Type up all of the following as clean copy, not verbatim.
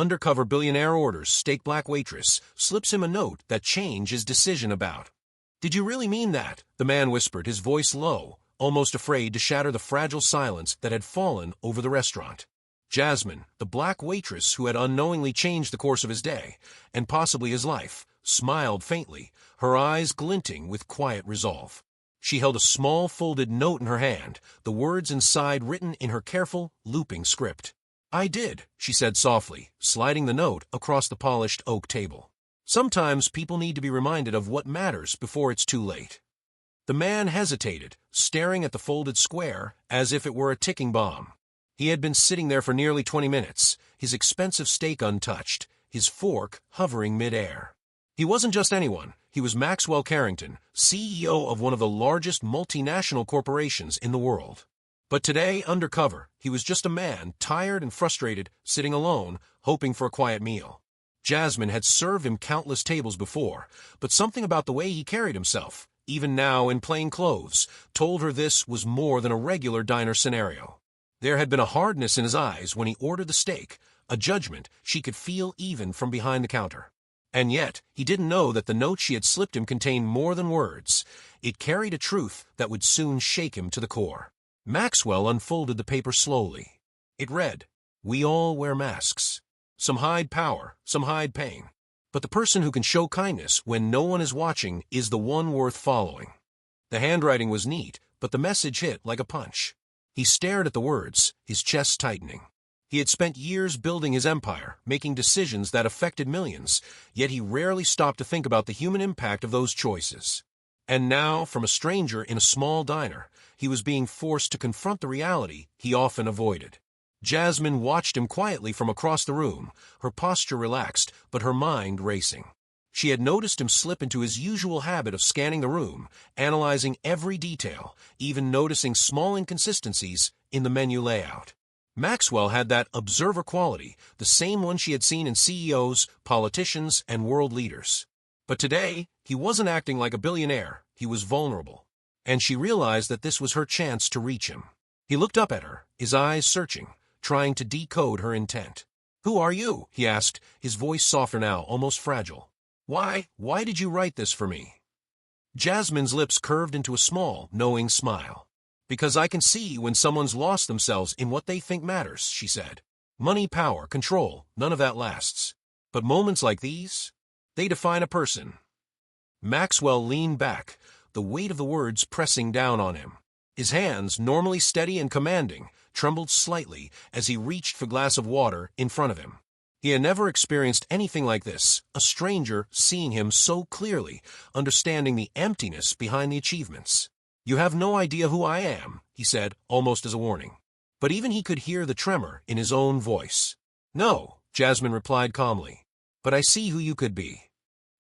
Undercover Billionaire orders steak black waitress, slips him a note that change his decision about. Did you really mean that? The man whispered, his voice low, almost afraid to shatter the fragile silence that had fallen over the restaurant. Jasmine, the black waitress who had unknowingly changed the course of his day, and possibly his life, smiled faintly, her eyes glinting with quiet resolve. She held a small folded note in her hand, the words inside written in her careful, looping script. "I did," she said softly, sliding the note across the polished oak table. "Sometimes people need to be reminded of what matters before it's too late." The man hesitated, staring at the folded square as if it were a ticking bomb. He had been sitting there for nearly 20 minutes, his expensive steak untouched, his fork hovering mid-air. He wasn't just anyone. He was Maxwell Carrington, CEO of one of the largest multinational corporations in the world. But today, undercover, he was just a man, tired and frustrated, sitting alone, hoping for a quiet meal. Jasmine had served him countless tables before, but something about the way he carried himself, even now in plain clothes, told her this was more than a regular diner scenario. There had been a hardness in his eyes when he ordered the steak, a judgment she could feel even from behind the counter. And yet, he didn't know that the note she had slipped him contained more than words. It carried a truth that would soon shake him to the core. Maxwell unfolded the paper slowly. It read, "We all wear masks. Some hide power, some hide pain. But the person who can show kindness when no one is watching is the one worth following." The handwriting was neat, but the message hit like a punch. He stared at the words, his chest tightening. He had spent years building his empire, making decisions that affected millions, yet he rarely stopped to think about the human impact of those choices. And now, from a stranger in a small diner, he was being forced to confront the reality he often avoided. Jasmine watched him quietly from across the room, her posture relaxed, but her mind racing. She had noticed him slip into his usual habit of scanning the room, analyzing every detail, even noticing small inconsistencies in the menu layout. Maxwell had that observer quality, the same one she had seen in CEOs, politicians, and world leaders. But today, he wasn't acting like a billionaire, he was vulnerable. And she realized that this was her chance to reach him. He looked up at her, his eyes searching, trying to decode her intent. "Who are you?" he asked, his voice softer now, almost fragile. Why did you write this for me?" Jasmine's lips curved into a small, knowing smile. "Because I can see when someone's lost themselves in what they think matters," she said. "Money, power, control, none of that lasts. But moments like these, they define a person." Maxwell leaned back, the weight of the words pressing down on him. His hands, normally steady and commanding, trembled slightly as he reached for a glass of water in front of him. He had never experienced anything like this, a stranger seeing him so clearly, understanding the emptiness behind the achievements. "You have no idea who I am," he said, almost as a warning. But even he could hear the tremor in his own voice. "No," Jasmine replied calmly, "but I see who you could be."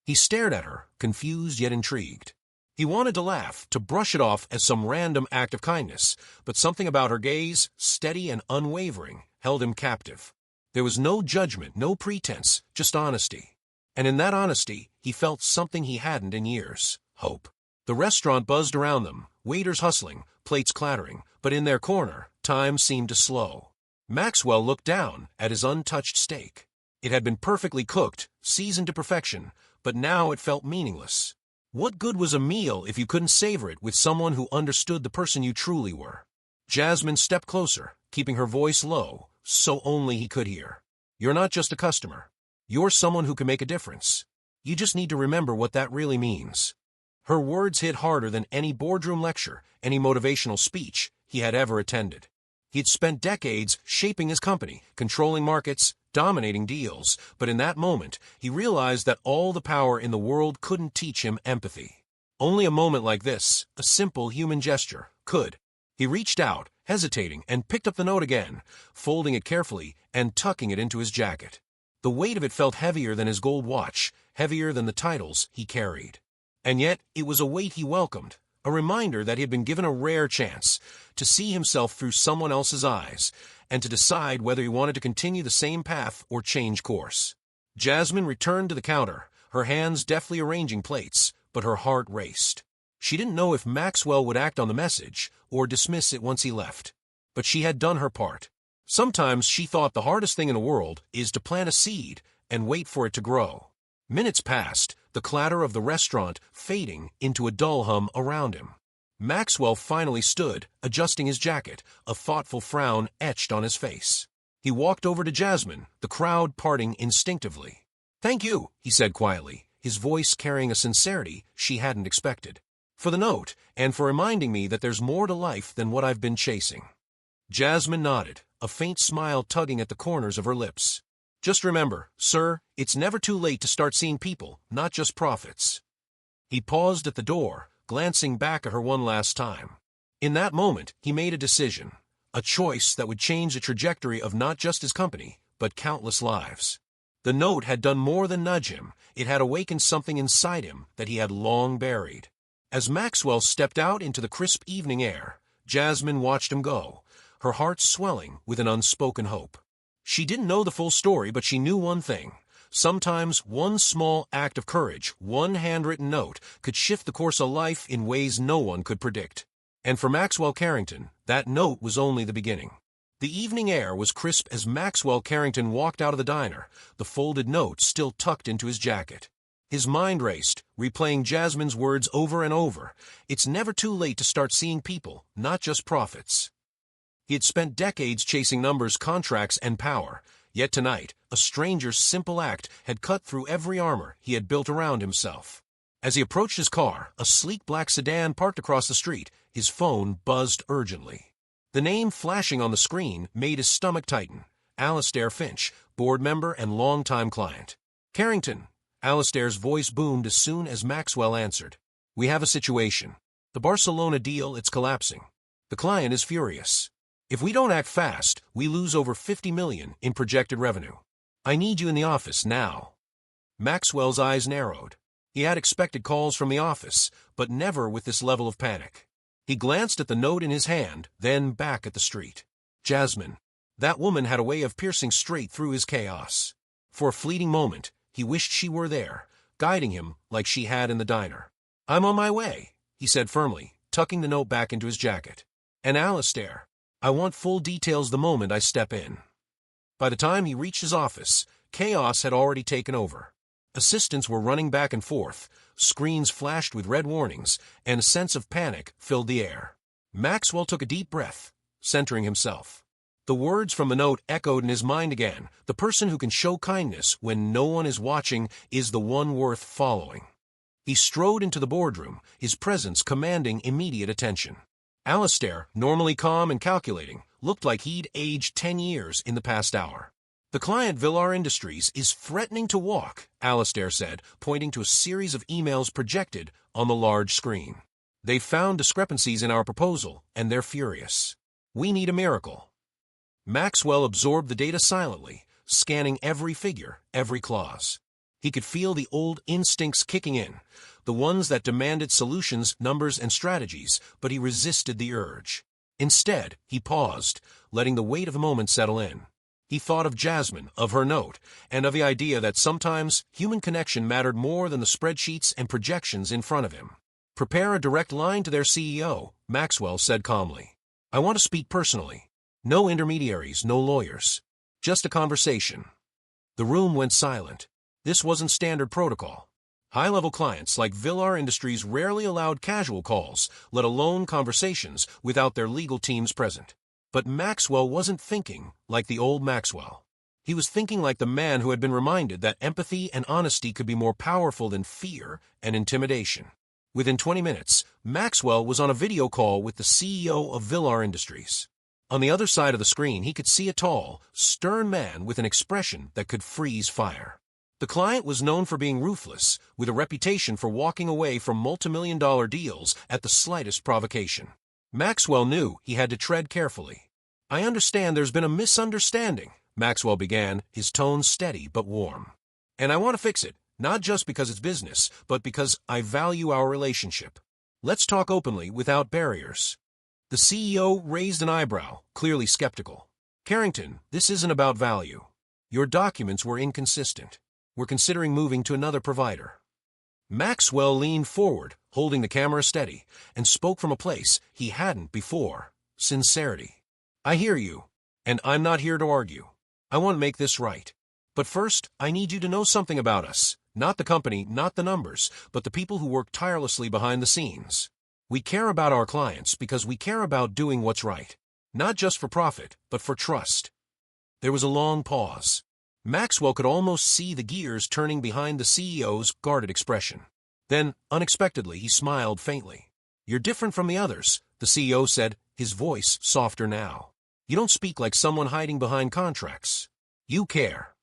He stared at her, confused yet intrigued. He wanted to laugh, to brush it off as some random act of kindness, but something about her gaze, steady and unwavering, held him captive. There was no judgment, no pretense, just honesty. And in that honesty, he felt something he hadn't in years: hope. The restaurant buzzed around them, waiters hustling, plates clattering, but in their corner, time seemed to slow. Maxwell looked down at his untouched steak. It had been perfectly cooked, seasoned to perfection, but now it felt meaningless. What good was a meal if you couldn't savor it with someone who understood the person you truly were? Jasmine stepped closer, keeping her voice low, so only he could hear. "You're not just a customer. You're someone who can make a difference. You just need to remember what that really means." Her words hit harder than any boardroom lecture, any motivational speech he had ever attended. He'd spent decades shaping his company, controlling markets, dominating deals, but in that moment, he realized that all the power in the world couldn't teach him empathy. Only a moment like this, a simple human gesture, could. He reached out, hesitating, and picked up the note again, folding it carefully and tucking it into his jacket. The weight of it felt heavier than his gold watch, heavier than the titles he carried. And yet, it was a weight he welcomed, a reminder that he had been given a rare chance to see himself through someone else's eyes, and to decide whether he wanted to continue the same path or change course. Jasmine returned to the counter, her hands deftly arranging plates, but her heart raced. She didn't know if Maxwell would act on the message or dismiss it once he left. But she had done her part. Sometimes she thought the hardest thing in the world is to plant a seed and wait for it to grow. Minutes passed, the clatter of the restaurant fading into a dull hum around him. Maxwell finally stood, adjusting his jacket, a thoughtful frown etched on his face. He walked over to Jasmine, the crowd parting instinctively. "Thank you," he said quietly, his voice carrying a sincerity she hadn't expected. "For the note, and for reminding me that there's more to life than what I've been chasing." Jasmine nodded, a faint smile tugging at the corners of her lips. "Just remember, sir, it's never too late to start seeing people, not just profits." He paused at the door, glancing back at her one last time. In that moment, he made a decision, a choice that would change the trajectory of not just his company, but countless lives. The note had done more than nudge him. It had awakened something inside him that he had long buried. As Maxwell stepped out into the crisp evening air, Jasmine watched him go, her heart swelling with an unspoken hope. She didn't know the full story, but she knew one thing. Sometimes one small act of courage, one handwritten note, could shift the course of life in ways no one could predict. And for Maxwell Carrington, that note was only the beginning. The evening air was crisp as Maxwell Carrington walked out of the diner, the folded note still tucked into his jacket. His mind raced, replaying Jasmine's words over and over. It's never too late to start seeing people, not just profits. He had spent decades chasing numbers, contracts, and power. Yet tonight, a stranger's simple act had cut through every armor he had built around himself. As he approached his car, a sleek black sedan parked across the street, his phone buzzed urgently. The name flashing on the screen made his stomach tighten. Alastair Finch, board member and longtime client. "Carrington," Alastair's voice boomed as soon as Maxwell answered. "We have a situation. The Barcelona deal, it's collapsing. The client is furious. If we don't act fast, we lose over $50 million in projected revenue. I need you in the office now." Maxwell's eyes narrowed. He had expected calls from the office, but never with this level of panic. He glanced at the note in his hand, then back at the street. Jasmine. That woman had a way of piercing straight through his chaos. For a fleeting moment, he wished she were there, guiding him like she had in the diner. "I'm on my way," he said firmly, tucking the note back into his jacket. "And Alastair, I want full details the moment I step in." By the time he reached his office, chaos had already taken over. Assistants were running back and forth, screens flashed with red warnings, and a sense of panic filled the air. Maxwell took a deep breath, centering himself. The words from the note echoed in his mind again. The person who can show kindness when no one is watching is the one worth following. He strode into the boardroom, his presence commanding immediate attention. Alastair, normally calm and calculating, looked like he'd aged 10 years in the past hour. "The client, Villar Industries, is threatening to walk," Alastair said, pointing to a series of emails projected on the large screen. "They've found discrepancies in our proposal, and they're furious. We need a miracle." Maxwell absorbed the data silently, scanning every figure, every clause. He could feel the old instincts kicking in, the ones that demanded solutions, numbers, and strategies, but he resisted the urge. Instead, he paused, letting the weight of the moment settle in. He thought of Jasmine, of her note, and of the idea that sometimes human connection mattered more than the spreadsheets and projections in front of him. "Prepare a direct line to their CEO," Maxwell said calmly. "I want to speak personally. No intermediaries, no lawyers. Just a conversation." The room went silent. This wasn't standard protocol. High-level clients like Villar Industries rarely allowed casual calls, let alone conversations, without their legal teams present. But Maxwell wasn't thinking like the old Maxwell. He was thinking like the man who had been reminded that empathy and honesty could be more powerful than fear and intimidation. Within 20 minutes, Maxwell was on a video call with the CEO of Villar Industries. On the other side of the screen, he could see a tall, stern man with an expression that could freeze fire. The client was known for being ruthless, with a reputation for walking away from multimillion-dollar deals at the slightest provocation. Maxwell knew he had to tread carefully. "I understand there's been a misunderstanding," Maxwell began, his tone steady but warm. "And I want to fix it, not just because it's business, but because I value our relationship. Let's talk openly, without barriers." The CEO raised an eyebrow, clearly skeptical. "Carrington, this isn't about value. Your documents were inconsistent. We're considering moving to another provider." Maxwell leaned forward, holding the camera steady, and spoke from a place he hadn't before: sincerity. "I hear you. And I'm not here to argue. I want to make this right. But first, I need you to know something about us. Not the company, not the numbers, but the people who work tirelessly behind the scenes. We care about our clients because we care about doing what's right. Not just for profit, but for trust. There was a long pause. Maxwell could almost see the gears turning behind the CEO's guarded expression. Then, unexpectedly, he smiled faintly. You're different from the others, the CEO said, his voice softer now. You don't speak like someone hiding behind contracts. You care.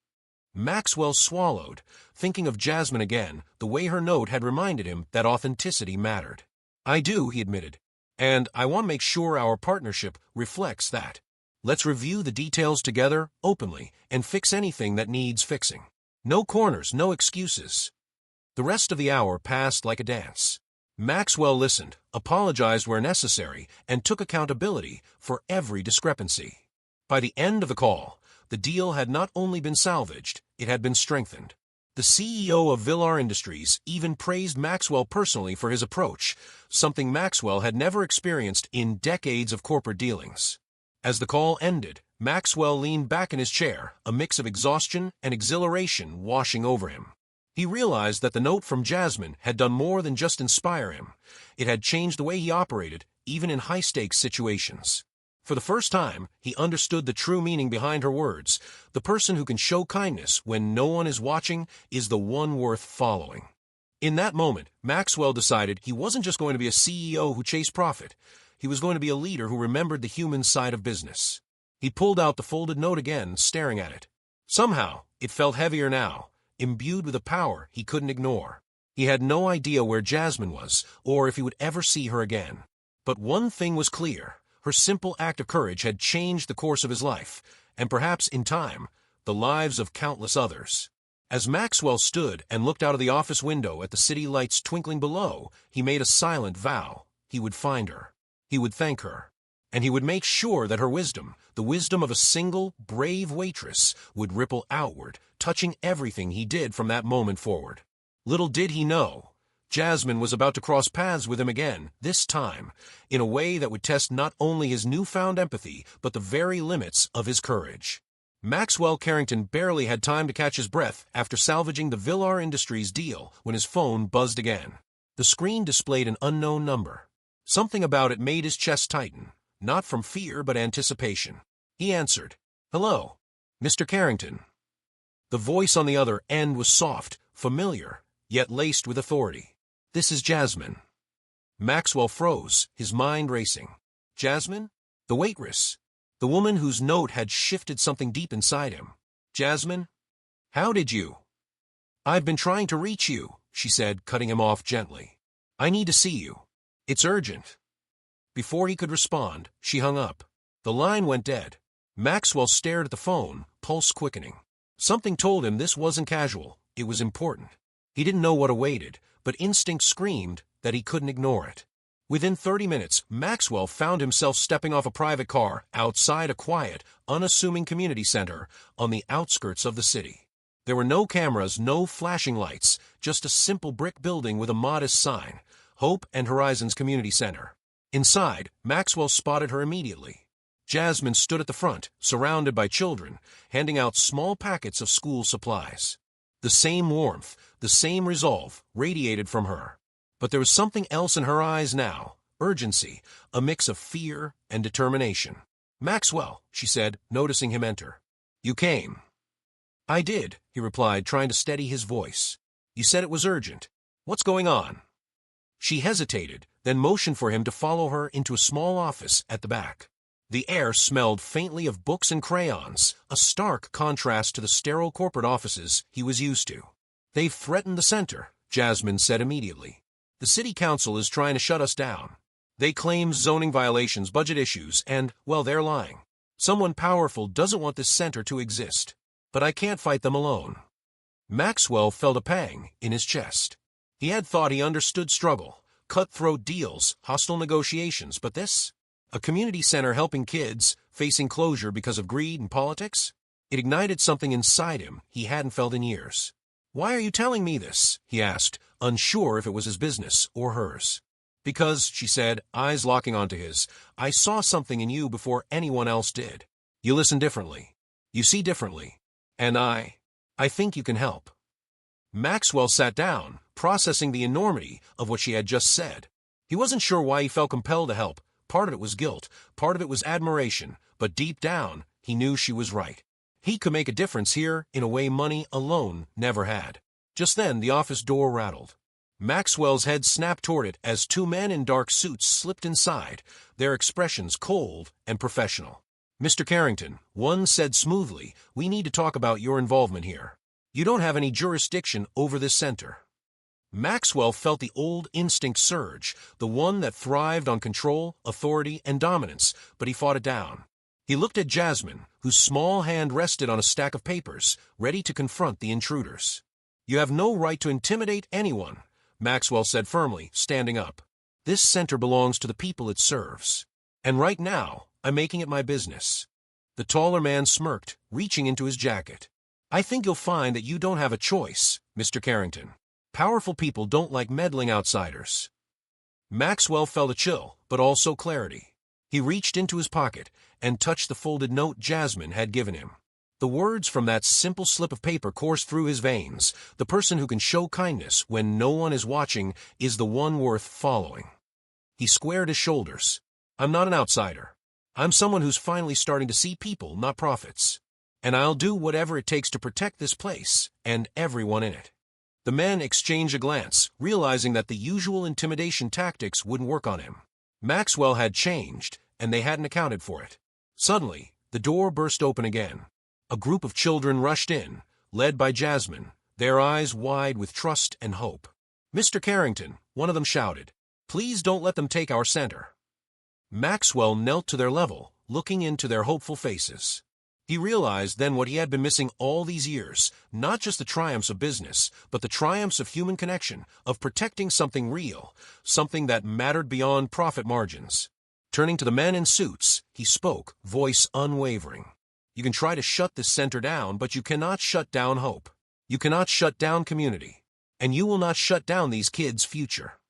Maxwell swallowed, thinking of Jasmine again, the way her note had reminded him that authenticity mattered. I do, he admitted. And I want to make sure our partnership reflects that. Let's review the details together, openly, and fix anything that needs fixing. No corners, no excuses. The rest of the hour passed like a dance. Maxwell listened, apologized where necessary, and took accountability for every discrepancy. By the end of the call, the deal had not only been salvaged, it had been strengthened. The CEO of Villar Industries even praised Maxwell personally for his approach, something Maxwell had never experienced in decades of corporate dealings. As the call ended, Maxwell leaned back in his chair, a mix of exhaustion and exhilaration washing over him. He realized that the note from Jasmine had done more than just inspire him. It had changed the way he operated, even in high-stakes situations. For the first time, he understood the true meaning behind her words. The person who can show kindness when no one is watching is the one worth following. In that moment, Maxwell decided he wasn't just going to be a CEO who chased profit. He was going to be a leader who remembered the human side of business. He pulled out the folded note again, staring at it. Somehow, it felt heavier now, imbued with a power he couldn't ignore. He had no idea where Jasmine was, or if he would ever see her again. But one thing was clear. Her simple act of courage had changed the course of his life, and perhaps, in time, the lives of countless others. As Maxwell stood and looked out of the office window at the city lights twinkling below, he made a silent vow. He would find her. He would thank her. And he would make sure that her wisdom, the wisdom of a single, brave waitress, would ripple outward, touching everything he did from that moment forward. Little did he know, Jasmine was about to cross paths with him again, this time, in a way that would test not only his newfound empathy, but the very limits of his courage. Maxwell Carrington barely had time to catch his breath after salvaging the Villar Industries deal when his phone buzzed again. The screen displayed an unknown number. Something about it made his chest tighten, not from fear but anticipation. He answered, "Hello, Mr. Carrington." The voice on the other end was soft, familiar, yet laced with authority. "This is Jasmine." Maxwell froze, his mind racing. Jasmine? The waitress. The woman whose note had shifted something deep inside him. Jasmine? How did you? "I've been trying to reach you," she said, cutting him off gently. "I need to see you. It's urgent." Before he could respond, she hung up. The line went dead. Maxwell stared at the phone, pulse quickening. Something told him this wasn't casual, it was important. He didn't know what awaited, but instinct screamed that he couldn't ignore it. Within 30 minutes, Maxwell found himself stepping off a private car outside a quiet, unassuming community center on the outskirts of the city. There were no cameras, no flashing lights, just a simple brick building with a modest sign, Hope and Horizons Community Center. Inside, Maxwell spotted her immediately. Jasmine stood at the front, surrounded by children, handing out small packets of school supplies. The same warmth, the same resolve, radiated from her. But there was something else in her eyes now, urgency, a mix of fear and determination. "Maxwell," she said, noticing him enter. "You came." "I did," he replied, trying to steady his voice. "You said it was urgent. What's going on?" She hesitated, then motioned for him to follow her into a small office at the back. The air smelled faintly of books and crayons, a stark contrast to the sterile corporate offices he was used to. "They've threatened the center," Jasmine said immediately. "The city council is trying to shut us down. They claim zoning violations, budget issues, and, well, they're lying. Someone powerful doesn't want this center to exist. But I can't fight them alone." Maxwell felt a pang in his chest. He had thought he understood struggle, cutthroat deals, hostile negotiations, but this? A community center helping kids, facing closure because of greed and politics? It ignited something inside him he hadn't felt in years. "Why are you telling me this?" he asked, unsure if it was his business or hers. "Because," she said, eyes locking onto his, "I saw something in you before anyone else did. You listen differently. You see differently. And I think you can help. Maxwell sat down, processing the enormity of what she had just said. He wasn't sure why he felt compelled to help. Part of it was guilt, part of it was admiration, but deep down, he knew she was right. He could make a difference here in a way money alone never had. Just then, the office door rattled. Maxwell's head snapped toward it as two men in dark suits slipped inside, their expressions cold and professional. "Mr. Carrington," one said smoothly, "we need to talk about your involvement here. You don't have any jurisdiction over this center." Maxwell felt the old instinct surge, the one that thrived on control, authority, and dominance, but he fought it down. He looked at Jasmine, whose small hand rested on a stack of papers, ready to confront the intruders. "You have no right to intimidate anyone," Maxwell said firmly, standing up. "This center belongs to the people it serves. And right now, I'm making it my business." The taller man smirked, reaching into his jacket. "I think you'll find that you don't have a choice, Mr. Carrington. Powerful people don't like meddling outsiders." Maxwell felt a chill, but also clarity. He reached into his pocket and touched the folded note Jasmine had given him. The words from that simple slip of paper coursed through his veins. The person who can show kindness when no one is watching is the one worth following. He squared his shoulders. "I'm not an outsider. I'm someone who's finally starting to see people, not profits. And I'll do whatever it takes to protect this place and everyone in it." The men exchanged a glance, realizing that the usual intimidation tactics wouldn't work on him. Maxwell had changed, and they hadn't accounted for it. Suddenly, the door burst open again. A group of children rushed in, led by Jasmine, their eyes wide with trust and hope. "Mr. Carrington," one of them shouted, "please don't let them take our center." Maxwell knelt to their level, looking into their hopeful faces. He realized then what he had been missing all these years, not just the triumphs of business, but the triumphs of human connection, of protecting something real, something that mattered beyond profit margins. Turning to the men in suits, he spoke, voice unwavering. "You can try to shut this center down, but you cannot shut down hope. You cannot shut down community. And you will not shut down these kids' future."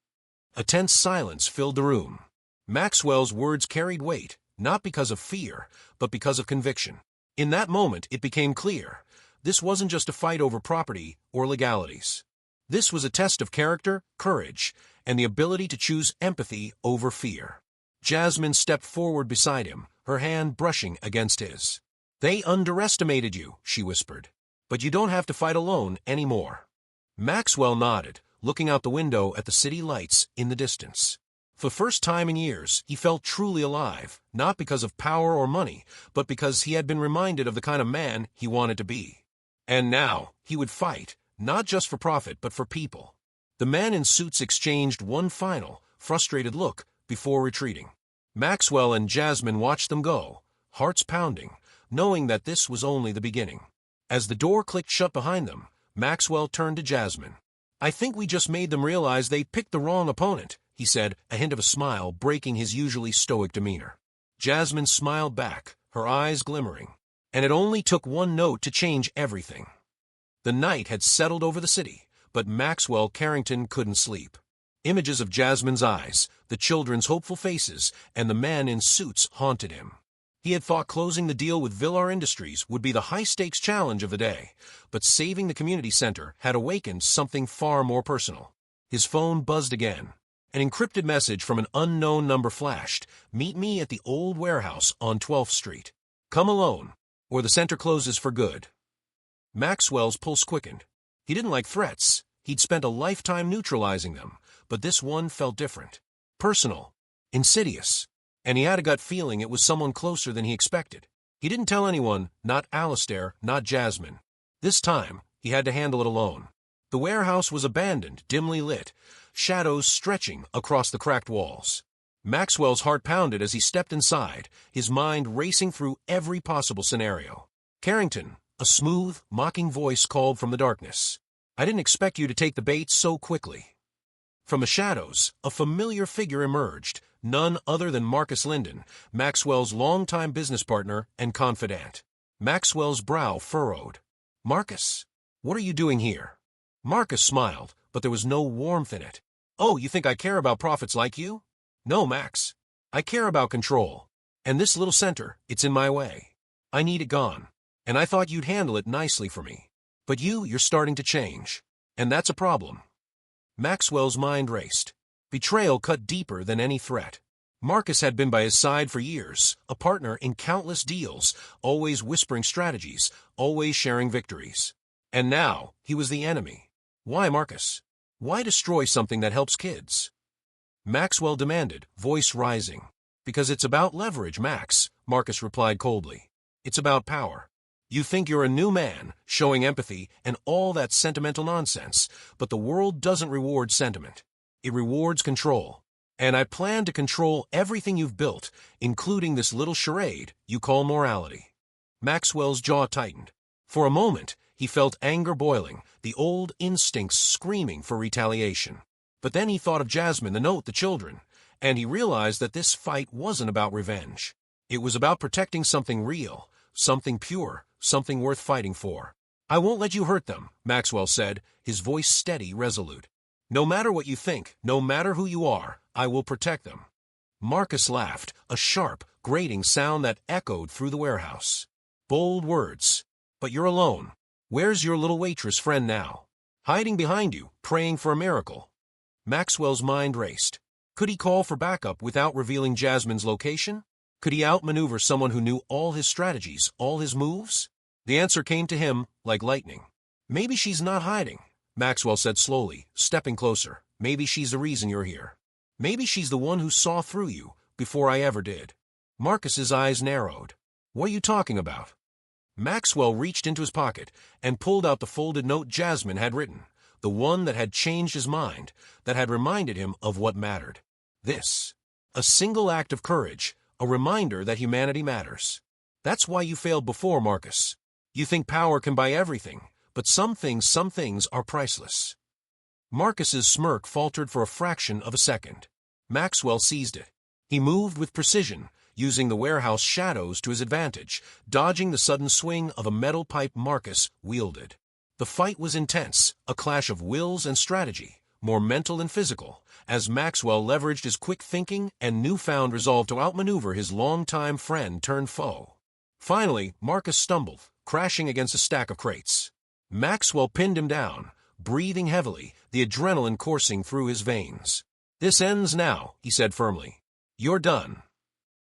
A tense silence filled the room. Maxwell's words carried weight, not because of fear, but because of conviction. In that moment, it became clear. This wasn't just a fight over property or legalities. This was a test of character, courage, and the ability to choose empathy over fear. Jasmine stepped forward beside him, her hand brushing against his. "They underestimated you," she whispered. "But you don't have to fight alone anymore." Maxwell nodded, looking out the window at the city lights in the distance. For the first time in years, he felt truly alive, not because of power or money, but because he had been reminded of the kind of man he wanted to be. And now, he would fight, not just for profit, but for people. The men in suits exchanged one final, frustrated look before retreating. Maxwell and Jasmine watched them go, hearts pounding, knowing that this was only the beginning. As the door clicked shut behind them, Maxwell turned to Jasmine. "I think we just made them realize they picked the wrong opponent," he said, a hint of a smile breaking his usually stoic demeanor. Jasmine smiled back, her eyes glimmering. And it only took one note to change everything. The night had settled over the city, but Maxwell Carrington couldn't sleep. Images of Jasmine's eyes, the children's hopeful faces, and the men in suits haunted him. He had thought closing the deal with Villar Industries would be the high-stakes challenge of the day, but saving the community center had awakened something far more personal. His phone buzzed again. An encrypted message from an unknown number flashed. "Meet me at the old warehouse on 12th Street. Come alone, or the center closes for good." Maxwell's pulse quickened. He didn't like threats. He'd spent a lifetime neutralizing them, but this one felt different. Personal. Insidious. And he had a gut feeling it was someone closer than he expected. He didn't tell anyone, not Alistair, not Jasmine. This time, he had to handle it alone. The warehouse was abandoned, dimly lit, shadows stretching across the cracked walls. Maxwell's heart pounded as he stepped inside, his mind racing through every possible scenario. "Carrington," a smooth, mocking voice called from the darkness. "I didn't expect you to take the bait so quickly." From the shadows, a familiar figure emerged, none other than Marcus Linden, Maxwell's longtime business partner and confidant. Maxwell's brow furrowed. "Marcus, what are you doing here?" Marcus smiled, but there was no warmth in it. "Oh, you think I care about profits like you?" "No, Max. I care about control. And this little center, it's in my way." I need it gone. And I thought you'd handle it nicely for me. But you're starting to change. And that's a problem. Maxwell's mind raced. Betrayal cut deeper than any threat. Marcus had been by his side for years, a partner in countless deals, always whispering strategies, always sharing victories. And now, he was the enemy. Why, Marcus? Why destroy something that helps kids? Maxwell demanded, voice rising. Because it's about leverage, Max, Marcus replied coldly. It's about power. You think you're a new man, showing empathy and all that sentimental nonsense, but the world doesn't reward sentiment. It rewards control. And I plan to control everything you've built, including this little charade you call morality. Maxwell's jaw tightened. For a moment, he felt anger boiling, the old instincts screaming for retaliation. But then he thought of Jasmine, the note, the children, and he realized that this fight wasn't about revenge. It was about protecting something real, something pure, something worth fighting for. I won't let you hurt them, Maxwell said, his voice steady, resolute. No matter what you think, no matter who you are, I will protect them. Marcus laughed, a sharp, grating sound that echoed through the warehouse. Bold words. But you're alone. Where's your little waitress friend now? Hiding behind you, praying for a miracle. Maxwell's mind raced. Could he call for backup without revealing Jasmine's location? Could he outmaneuver someone who knew all his strategies, all his moves? The answer came to him like lightning. Maybe she's not hiding, Maxwell said slowly, stepping closer. Maybe she's the reason you're here. Maybe she's the one who saw through you before I ever did. Marcus's eyes narrowed. What are you talking about? Maxwell reached into his pocket and pulled out the folded note Jasmine had written, the one that had changed his mind, that had reminded him of what mattered. This. A single act of courage, a reminder that humanity matters. That's why you failed before, Marcus. You think power can buy everything, but some things are priceless. Marcus's smirk faltered for a fraction of a second. Maxwell seized it. He moved with precision, using the warehouse shadows to his advantage, dodging the sudden swing of a metal pipe Marcus wielded. The fight was intense, a clash of wills and strategy, more mental than physical, as Maxwell leveraged his quick thinking and newfound resolve to outmaneuver his longtime friend turned foe. Finally, Marcus stumbled, crashing against a stack of crates. Maxwell pinned him down, breathing heavily, the adrenaline coursing through his veins. This ends now, he said firmly. You're done.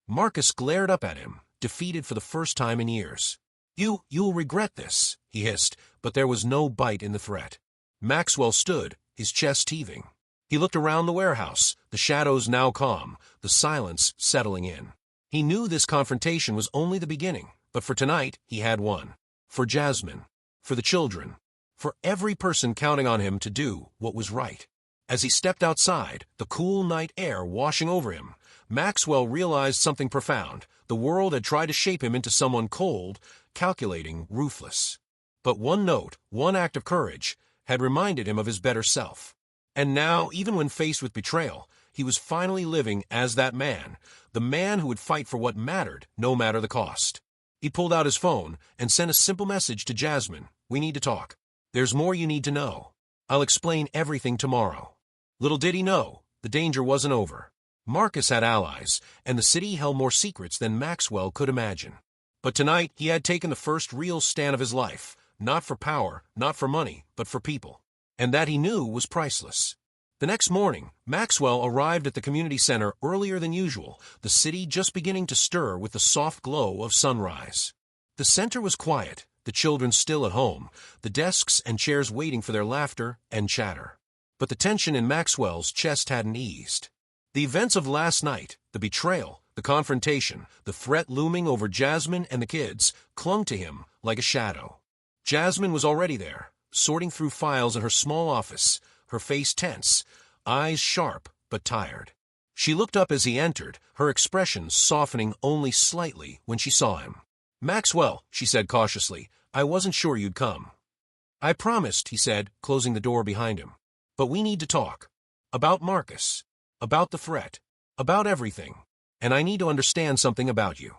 Marcus glared up at him, defeated for the first time in years. You'll regret this, he hissed, but there was no bite in the threat. Maxwell stood, his chest heaving. He looked around the warehouse, the shadows now calm, the silence settling in. He knew this confrontation was only the beginning, but for tonight he had won. For Jasmine, for the children, for every person counting on him to do what was right. As he stepped outside, the cool night air washing over him, Maxwell realized something profound. The world had tried to shape him into someone cold, calculating, ruthless. But one note, one act of courage, had reminded him of his better self. And now, even when faced with betrayal, he was finally living as that man, the man who would fight for what mattered, no matter the cost. He pulled out his phone and sent a simple message to Jasmine. We need to talk. There's more you need to know. I'll explain everything tomorrow. Little did he know, the danger wasn't over. Marcus had allies, and the city held more secrets than Maxwell could imagine. But tonight, he had taken the first real stand of his life, not for power, not for money, but for people. And that he knew was priceless. The next morning, Maxwell arrived at the community center earlier than usual, the city just beginning to stir with the soft glow of sunrise. The center was quiet, the children still at home, the desks and chairs waiting for their laughter and chatter. But the tension in Maxwell's chest hadn't eased. The events of last night, the betrayal, the confrontation, the threat looming over Jasmine and the kids, clung to him like a shadow. Jasmine was already there, sorting through files in her small office, her face tense, eyes sharp but tired. She looked up as he entered, her expression softening only slightly when she saw him. Maxwell, she said cautiously, I wasn't sure you'd come. I promised, he said, closing the door behind him. But we need to talk. About Marcus. About the threat. About everything. And I need to understand something about you.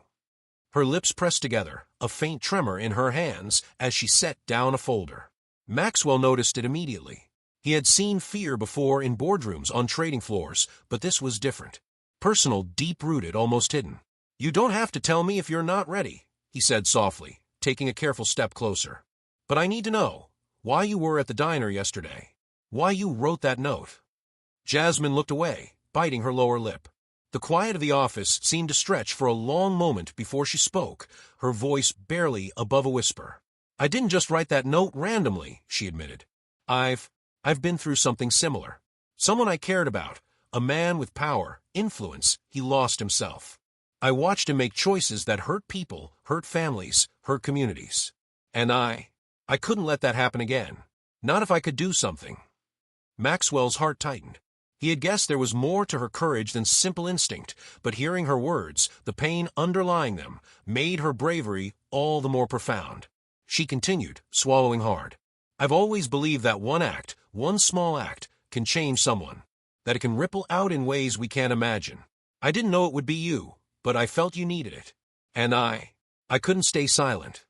Her lips pressed together, a faint tremor in her hands as she set down a folder. Maxwell noticed it immediately. He had seen fear before in boardrooms on trading floors, but this was different. Personal, deep-rooted, almost hidden. You don't have to tell me if you're not ready, he said softly, taking a careful step closer. "But I need to know why you were at the diner yesterday. Why you wrote that note." Jasmine looked away, biting her lower lip. The quiet of the office seemed to stretch for a long moment before she spoke, her voice barely above a whisper. "I didn't just write that note randomly," she admitted. I've been through something similar. Someone I cared about, a man with power, influence, he lost himself. I watched him make choices that hurt people, hurt families, hurt communities. And I couldn't let that happen again. Not if I could do something." Maxwell's heart tightened. He had guessed there was more to her courage than simple instinct, but hearing her words, the pain underlying them, made her bravery all the more profound. She continued, swallowing hard. "I've always believed that one act, one small act, can change someone. That it can ripple out in ways we can't imagine. I didn't know it would be you, but I felt you needed it. And I couldn't stay silent."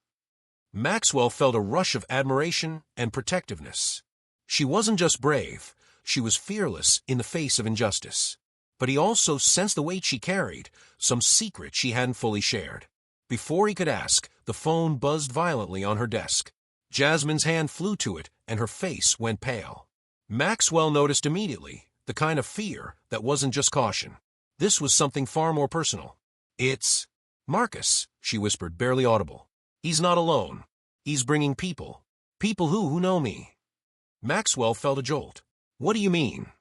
Maxwell felt a rush of admiration and protectiveness. She wasn't just brave, she was fearless in the face of injustice. But he also sensed the weight she carried, some secret she hadn't fully shared. Before he could ask, the phone buzzed violently on her desk. Jasmine's hand flew to it, and her face went pale. Maxwell noticed immediately, the kind of fear that wasn't just caution. This was something far more personal. "It's Marcus," she whispered, barely audible. "He's not alone. He's bringing people. People who know me." Maxwell felt a jolt. "What do you mean?"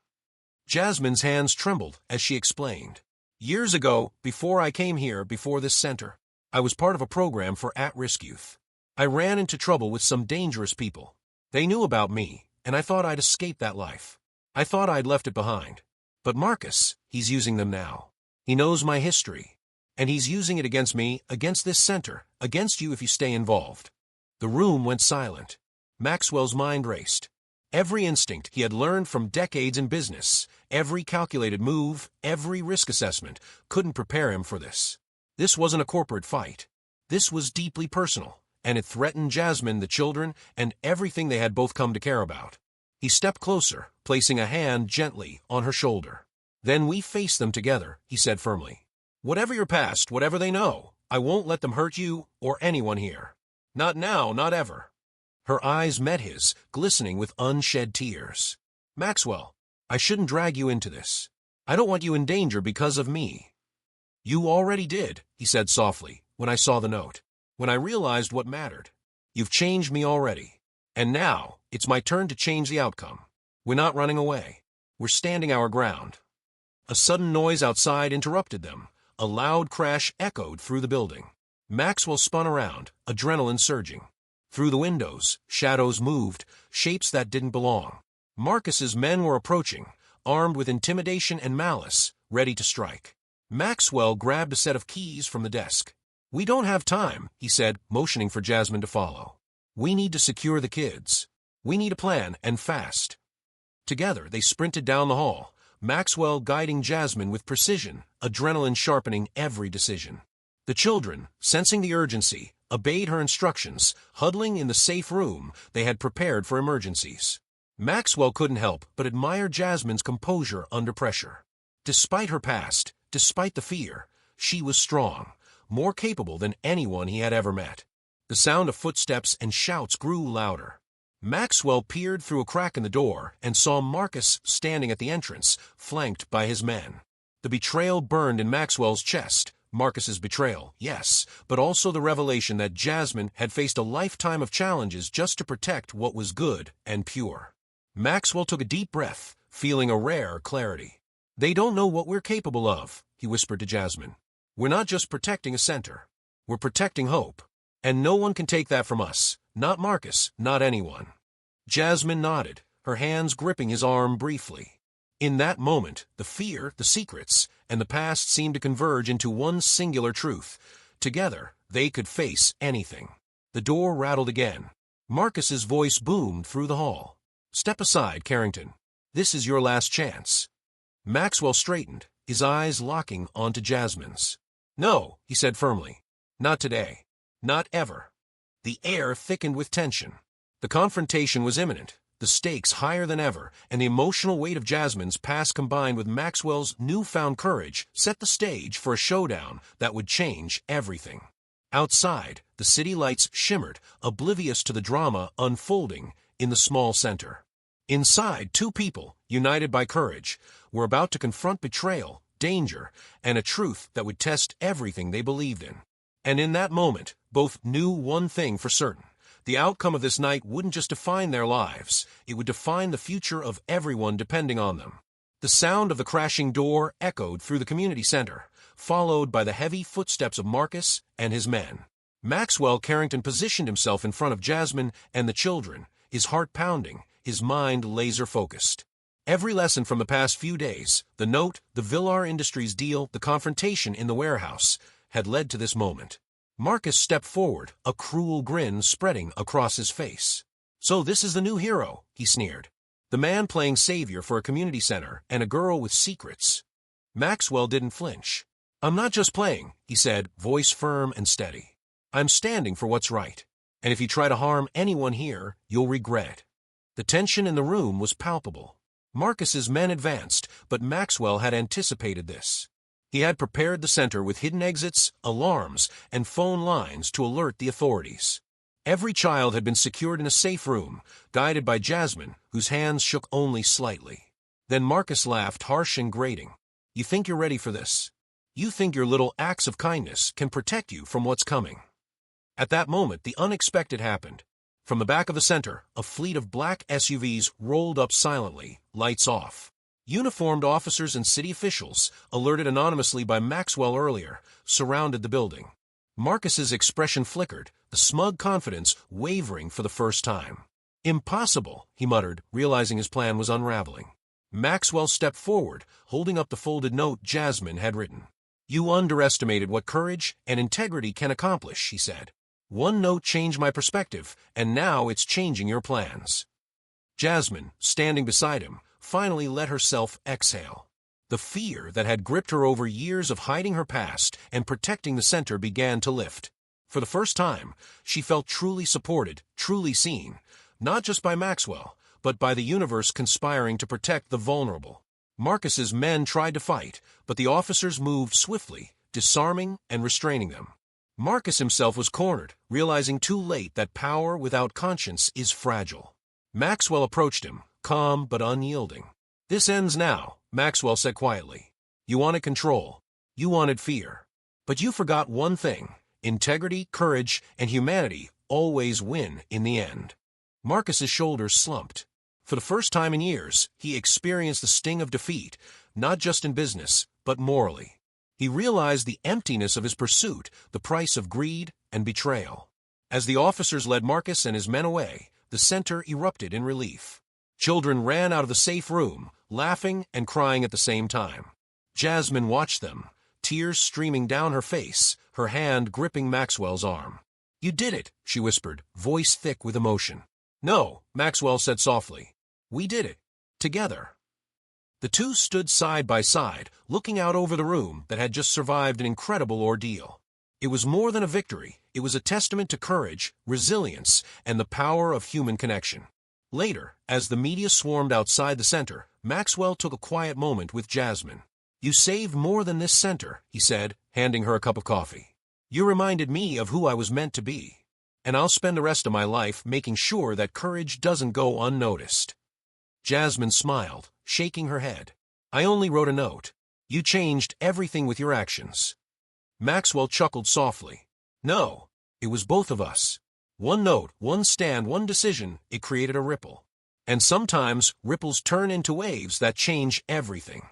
Jasmine's hands trembled as she explained. "Years ago, before I came here, before this center, I was part of a program for at-risk youth. I ran into trouble with some dangerous people. They knew about me, and I thought I'd escaped that life. I thought I'd left it behind. But Marcus, he's using them now. He knows my history, and he's using it against me, against this center, against you if you stay involved." The room went silent. Maxwell's mind raced. Every instinct he had learned from decades in business, every calculated move, every risk assessment, couldn't prepare him for this. This wasn't a corporate fight. This was deeply personal, and it threatened Jasmine, the children, and everything they had both come to care about. He stepped closer, placing a hand gently on her shoulder. "Then we face them together," he said firmly. "Whatever your past, whatever they know, I won't let them hurt you or anyone here. Not now, not ever." Her eyes met his, glistening with unshed tears. "Maxwell, I shouldn't drag you into this. I don't want you in danger because of me." "You already did," he said softly, "when I saw the note. When I realized what mattered. You've changed me already. And now, it's my turn to change the outcome. We're not running away. We're standing our ground." A sudden noise outside interrupted them. A loud crash echoed through the building. Maxwell spun around, adrenaline surging. Through the windows, shadows moved, shapes that didn't belong. Marcus's men were approaching, armed with intimidation and malice, ready to strike. Maxwell grabbed a set of keys from the desk. "We don't have time," he said, motioning for Jasmine to follow. "We need to secure the kids. We need a plan, and fast." Together, they sprinted down the hall, Maxwell guiding Jasmine with precision, adrenaline sharpening every decision. The children, sensing the urgency, obeyed her instructions, huddling in the safe room they had prepared for emergencies. Maxwell couldn't help but admire Jasmine's composure under pressure. Despite her past, despite the fear, she was strong, more capable than anyone he had ever met. The sound of footsteps and shouts grew louder. Maxwell peered through a crack in the door and saw Marcus standing at the entrance, flanked by his men. The betrayal burned in Maxwell's chest. Marcus's betrayal, yes, but also the revelation that Jasmine had faced a lifetime of challenges just to protect what was good and pure. Maxwell took a deep breath, feeling a rare clarity. "They don't know what we're capable of," he whispered to Jasmine. "We're not just protecting a center. We're protecting hope. And no one can take that from us. Not Marcus, not anyone." Jasmine nodded, her hands gripping his arm briefly. In that moment, the fear, the secrets, and the past seemed to converge into one singular truth. Together, they could face anything. The door rattled again. Marcus's voice boomed through the hall. "Step aside, Carrington. This is your last chance." Maxwell straightened, his eyes locking onto Jasmine's. "No," he said firmly. "Not today. Not ever." The air thickened with tension. The confrontation was imminent, the stakes higher than ever, and the emotional weight of Jasmine's past combined with Maxwell's newfound courage set the stage for a showdown that would change everything. Outside, the city lights shimmered, oblivious to the drama unfolding in the small center. Inside, two people, united by courage, were about to confront betrayal, danger, and a truth that would test everything they believed in. And in that moment, both knew one thing for certain. The outcome of this night wouldn't just define their lives, it would define the future of everyone depending on them. The sound of the crashing door echoed through the community center, followed by the heavy footsteps of Marcus and his men. Maxwell Carrington positioned himself in front of Jasmine and the children, his heart pounding, his mind laser-focused. Every lesson from the past few days, the note, the Villar Industries deal, the confrontation in the warehouse, had led to this moment. Marcus stepped forward, a cruel grin spreading across his face. "So this is the new hero," he sneered. "The man playing savior for a community center and a girl with secrets." Maxwell didn't flinch. "I'm not just playing," he said, voice firm and steady. "I'm standing for what's right. And if you try to harm anyone here, you'll regret it." The tension in the room was palpable. Marcus's men advanced, but Maxwell had anticipated this. He had prepared the center with hidden exits, alarms, and phone lines to alert the authorities. Every child had been secured in a safe room, guided by Jasmine, whose hands shook only slightly. Then Marcus laughed, harsh and grating. "You think you're ready for this? You think your little acts of kindness can protect you from what's coming?" At that moment, the unexpected happened. From the back of the center, a fleet of black SUVs rolled up silently, lights off. Uniformed officers and city officials, alerted anonymously by Maxwell earlier, surrounded the building. Marcus's expression flickered, the smug confidence wavering for the first time. "Impossible," he muttered, realizing his plan was unraveling. Maxwell stepped forward, holding up the folded note Jasmine had written. "You underestimated what courage and integrity can accomplish," he said. "One note changed my perspective, and now it's changing your plans." Jasmine, standing beside him, finally let herself exhale. The fear that had gripped her over years of hiding her past and protecting the center began to lift. For the first time, she felt truly supported, truly seen, not just by Maxwell, but by the universe conspiring to protect the vulnerable. Marcus's men tried to fight, but the officers moved swiftly, disarming and restraining them. Marcus himself was cornered, realizing too late that power without conscience is fragile. Maxwell approached him, calm but unyielding. "This ends now," Maxwell said quietly. "You wanted control. You wanted fear. But you forgot one thing. Integrity, courage, and humanity always win in the end." Marcus's shoulders slumped. For the first time in years, he experienced the sting of defeat, not just in business, but morally. He realized the emptiness of his pursuit, the price of greed and betrayal. As the officers led Marcus and his men away, the center erupted in relief. Children ran out of the safe room, laughing and crying at the same time. Jasmine watched them, tears streaming down her face, her hand gripping Maxwell's arm. "You did it," she whispered, voice thick with emotion. "No," Maxwell said softly. "We did it. Together." The two stood side by side, looking out over the room that had just survived an incredible ordeal. It was more than a victory. It was a testament to courage, resilience, and the power of human connection. Later, as the media swarmed outside the center, Maxwell took a quiet moment with Jasmine. "You saved more than this center," he said, handing her a cup of coffee. "You reminded me of who I was meant to be. And I'll spend the rest of my life making sure that courage doesn't go unnoticed." Jasmine smiled, shaking her head. "I only wrote a note. You changed everything with your actions." Maxwell chuckled softly. "No, it was both of us. One note, one stand, one decision, it created a ripple. And sometimes ripples turn into waves that change everything."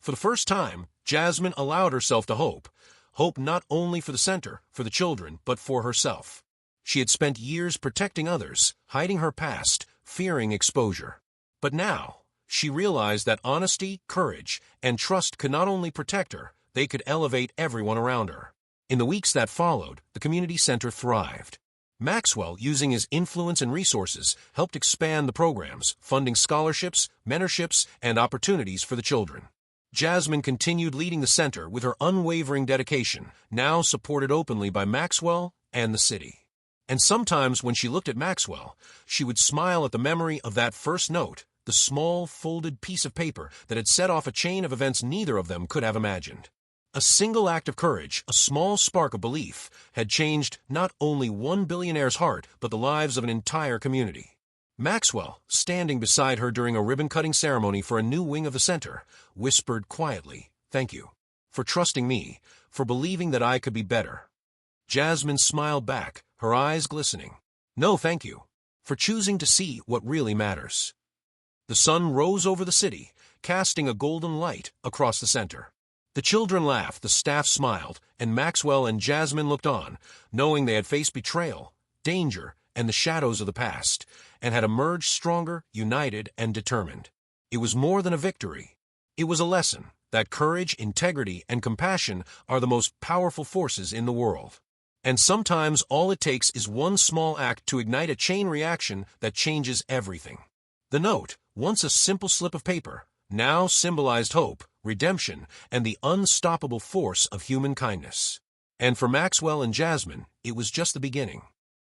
For the first time, Jasmine allowed herself to hope. Hope not only for the center, for the children, but for herself. She had spent years protecting others, hiding her past, fearing exposure. But now, she realized that honesty, courage, and trust could not only protect her, they could elevate everyone around her. In the weeks that followed, the community center thrived. Maxwell, using his influence and resources, helped expand the programs, funding scholarships, mentorships, and opportunities for the children. Jasmine continued leading the center with her unwavering dedication, now supported openly by Maxwell and the city. And sometimes when she looked at Maxwell, she would smile at the memory of that first note, the small, folded piece of paper that had set off a chain of events neither of them could have imagined. A single act of courage, a small spark of belief, had changed not only one billionaire's heart, but the lives of an entire community. Maxwell, standing beside her during a ribbon-cutting ceremony for a new wing of the center, whispered quietly, "Thank you. For trusting me, for believing that I could be better." Jasmine smiled back, her eyes glistening. "No, thank you. For choosing to see what really matters." The sun rose over the city, casting a golden light across the center. The children laughed, the staff smiled, and Maxwell and Jasmine looked on, knowing they had faced betrayal, danger, and the shadows of the past, and had emerged stronger, united, and determined. It was more than a victory. It was a lesson that courage, integrity, and compassion are the most powerful forces in the world. And sometimes all it takes is one small act to ignite a chain reaction that changes everything. The note, once a simple slip of paper, now symbolized hope, redemption, and the unstoppable force of human kindness. And for Maxwell and Jasmine, it was just the beginning.